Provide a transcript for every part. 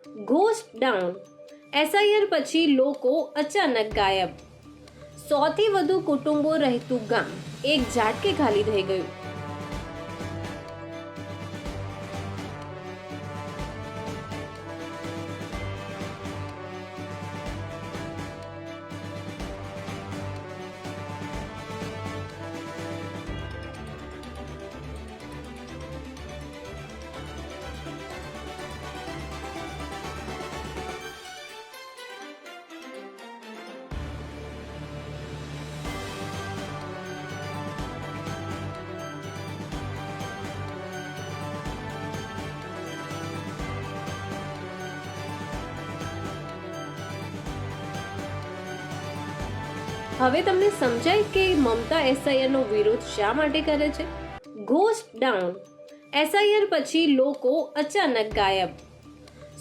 Ghost down. SIR પછી લોકો અચાનક ગાયબ. 100થી વધુ કુટુંબો રહેતું ગામ એક ઝાટકે ખાલી થઈ ગયું. હવે તમને સમજાય કે મમતા એસઆઈઆર નો વિરોધ શા માટે કરે છે? Ghost down. એસઆઈઆર પછી લોકો અચાનક ગાયબ.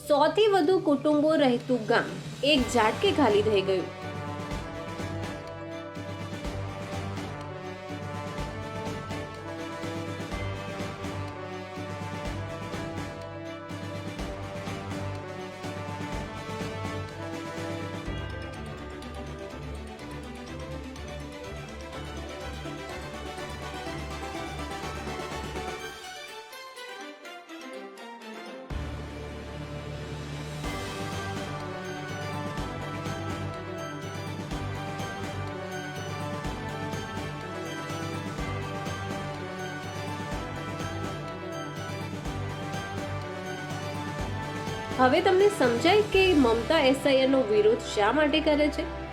100થી વધુ કુટુંબો રહેતું ગામ એક ઝાટકે ખાલી થઈ ગયું. હવે તમને સમજાય કે મમતા એસઆઈઆર નો વિરોધ શા માટે કરે છે?